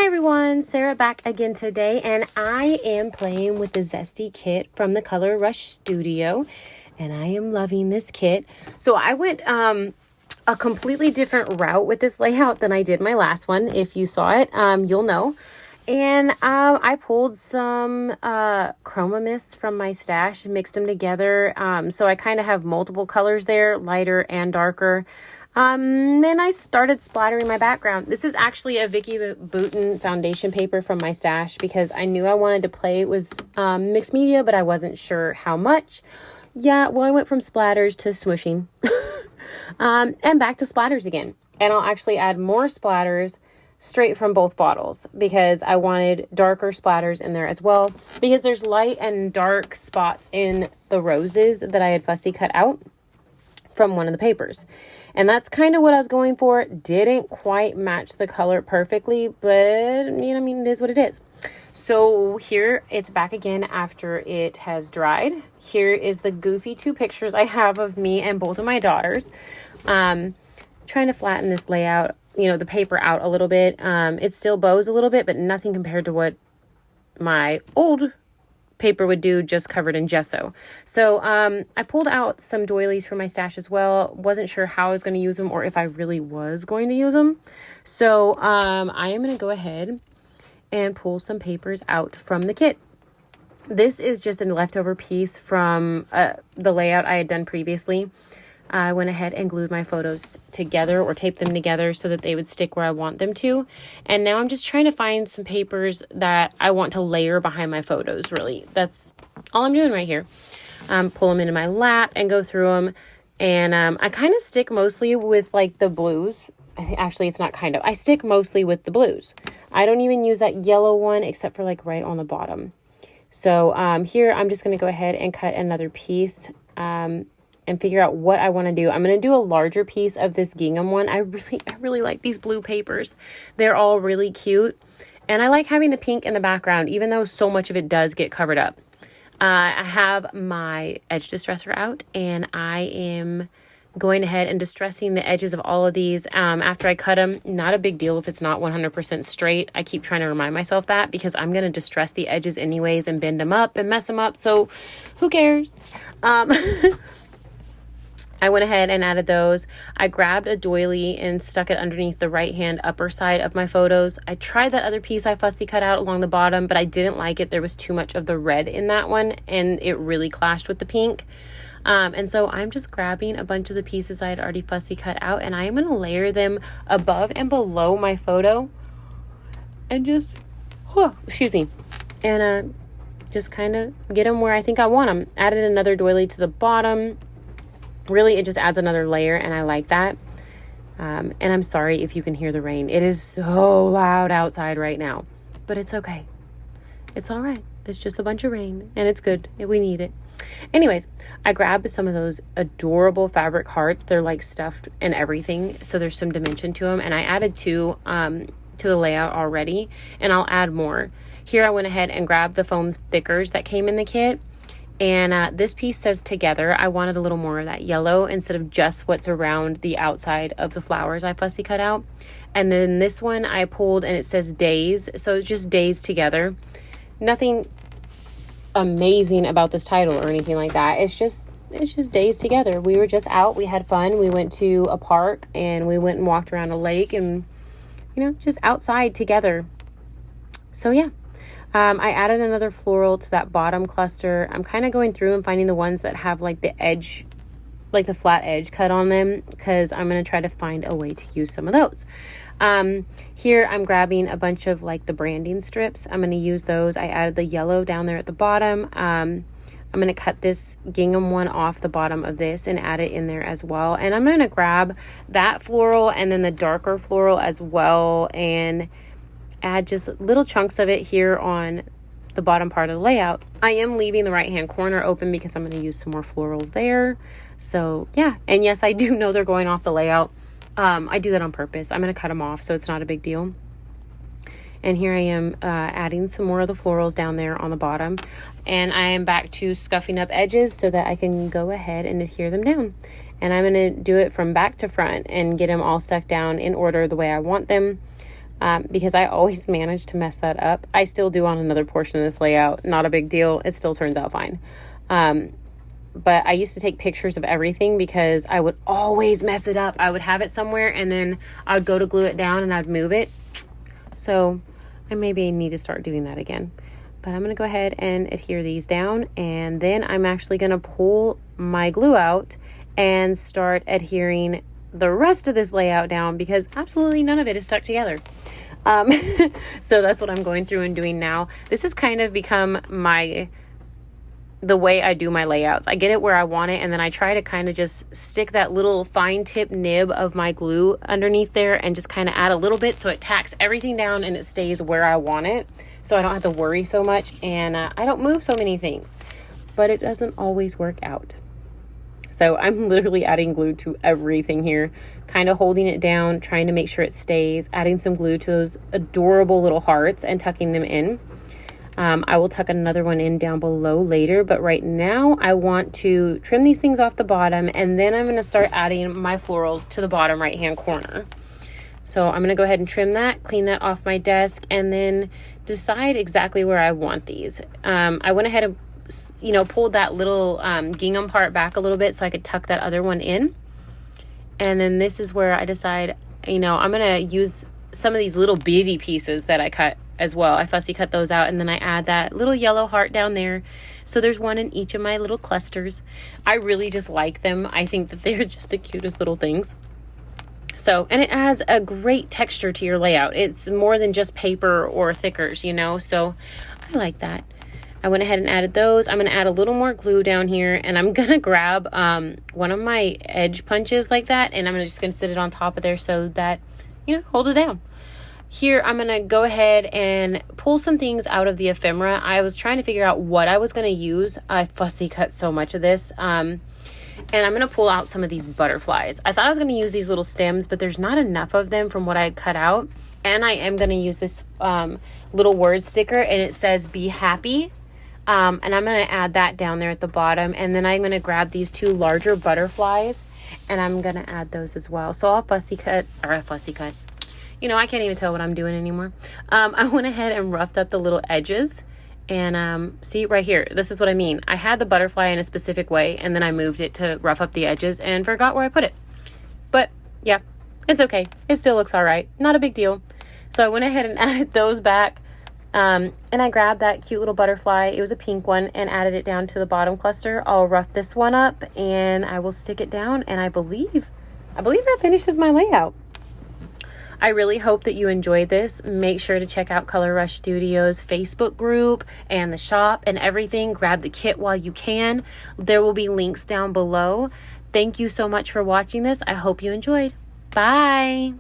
Everyone, Sarah back again today, and I am playing with the Zesty kit from the Color Rush Studio, and I am loving this kit. So I went a completely different route with this layout than I did my last one. If you saw it, you'll know. And I pulled some chroma mists from my stash and mixed them together. So I kind of have multiple colors there, lighter and darker. And I started splattering my background. This is actually a Vicky Bouton foundation paper from my stash because I knew I wanted to play with mixed media, but I wasn't sure how much. Yeah, well, I went from splatters to smooshing and back to splatters again. And I'll actually add more splatters straight from both bottles because I wanted darker splatters in there as well because there's light and dark spots in the roses that I had fussy cut out from one of the papers. And that's kind of what I was going for. Didn't quite match the color perfectly, but it is what it is. So here it's back again after it has dried. Here is the goofy 2 pictures I have of me and both of my daughters. Trying to flatten this layout, the paper out a little bit. It still bows a little bit, but nothing compared to what my old paper would do just covered in gesso. So I pulled out some doilies from my stash as well. Wasn't sure how I was going to use them or if I really was going to use them. So I am going to go ahead and pull some papers out from the kit. This is just a leftover piece from the layout I had done previously. I went ahead and glued my photos together or taped them together so that they would stick where I want them to. And now I'm just trying to find some papers that I want to layer behind my photos, really. That's all I'm doing right here. Pull them into my lap and go through them. And I kind of stick mostly with like the blues. Actually, it's not kind of. I stick mostly with the blues. I don't even use that yellow one except for like right on the bottom. So here I'm just going to go ahead and cut another piece and figure out what I want to do. I'm going to do a larger piece of this gingham one. I really like these blue papers. They're all really cute. And I like having the pink in the background, even though so much of it does get covered up. I have my edge distresser out, and I am going ahead and distressing the edges of all of these after I cut them. Not a big deal if it's not 100% straight. I keep trying to remind myself that because I'm going to distress the edges anyways and bend them up and mess them up. So who cares? I went ahead and added those. I grabbed a doily and stuck it underneath the right-hand upper side of my photos. I tried that other piece I fussy cut out along the bottom, but I didn't like it. There was too much of the red in that one, and it really clashed with the pink. And so I'm just grabbing a bunch of the pieces I had already fussy cut out, and I am going to layer them above and below my photo and just, and just kind of get them where I think I want them. Added another doily to the bottom. Really, it just adds another layer, and I like that. And I'm sorry if you can hear the rain. It is so loud outside right now, but it's okay. It's all right. It's just a bunch of rain, and it's good. We need it. Anyways, I grabbed some of those adorable fabric hearts. They're like stuffed and everything, so there's some dimension to them. And I added 2 to the layout already, and I'll add more. Here I went ahead and grabbed the foam thickers that came in the kit. And this piece says together. I wanted a little more of that yellow instead of just what's around the outside of the flowers I fussy cut out. And then this one I pulled and it says days. So it's just days together. Nothing amazing about this title or anything like that. It's just days together. We were just out. We had fun. We went to a park and we went and walked around a lake and, just outside together. So yeah. I added another floral to that bottom cluster. I'm kind of going through and finding the ones that have like the edge, like the flat edge cut on them, because I'm going to try to find a way to use some of those. Here I'm grabbing a bunch of like the branding strips. I'm going to use those. I added the yellow down there at the bottom. I'm going to cut this gingham one off the bottom of this and add it in there as well. And I'm going to grab that floral and then the darker floral as well and add just little chunks of it here on the bottom part of the layout. I am leaving the right hand corner open because I'm going to use some more florals there. So yeah, and yes, I do know they're going off the layout. I do that on purpose. I'm going to cut them off so it's not a big deal. And here I am adding some more of the florals down there on the bottom. And I am back to scuffing up edges so that I can go ahead and adhere them down. And I'm going to do it from back to front and get them all stuck down in order the way I want them. because I always manage to mess that up. I still do on another portion of this layout. Not a big deal. It still turns out fine. But I used to take pictures of everything because I would always mess it up. I would have it somewhere and then I would go to glue it down and I'd move it. So I maybe need to start doing that again. But I'm going to go ahead and adhere these down, and then I'm actually going to pull my glue out and start adhering the rest of this layout down because absolutely none of it is stuck together. So that's what I'm going through and doing now. This has kind of become the way I do my layouts. I get it where I want it, and then I try to kind of just stick that little fine tip nib of my glue underneath there and just kind of add a little bit so it tacks everything down and it stays where I want it, so I don't have to worry so much, and I don't move so many things. But it doesn't always work out. So I'm literally adding glue to everything here, kind of holding it down, trying to make sure it stays, adding some glue to those adorable little hearts and tucking them in. I will tuck another one in down below later, but right now I want to trim these things off the bottom, and then I'm going to start adding my florals to the bottom right hand corner. So I'm going to go ahead and trim that, clean that off my desk, and then decide exactly where I want these. I went ahead and pulled that little gingham part back a little bit so I could tuck that other one in. And then this is where I decide, I'm going to use some of these little bitty pieces that I cut as well. I fussy cut those out, and then I add that little yellow heart down there. So there's one in each of my little clusters. I really just like them. I think that they're just the cutest little things. So, and it adds a great texture to your layout. It's more than just paper or thickers, so I like that. I went ahead and added those. I'm going to add a little more glue down here, and I'm going to grab one of my edge punches like that, and I'm just going to sit it on top of there so that, hold it down. Here, I'm going to go ahead and pull some things out of the ephemera. I was trying to figure out what I was going to use. I fussy cut so much of this. And I'm going to pull out some of these butterflies. I thought I was going to use these little stems, but there's not enough of them from what I had cut out. And I am going to use this little word sticker, and it says, "Be happy." And I'm going to add that down there at the bottom. And then I'm going to grab these two larger butterflies, and I'm going to add those as well. So I'll fussy cut. I can't even tell what I'm doing anymore. I went ahead and roughed up the little edges. And see right here, this is what I mean. I had the butterfly in a specific way, and then I moved it to rough up the edges and forgot where I put it. But yeah, it's okay. It still looks all right. Not a big deal. So I went ahead and added those back. And I grabbed that cute little butterfly. It was a pink one, and added it down to the bottom cluster. I'll rough this one up, and I will stick it down. And I believe that finishes my layout. I really hope that you enjoyed this. Make sure to check out Color Rush Studios Facebook group and the shop and everything. Grab the kit while you can. There will be links down below. Thank you so much for watching this. I hope you enjoyed. Bye.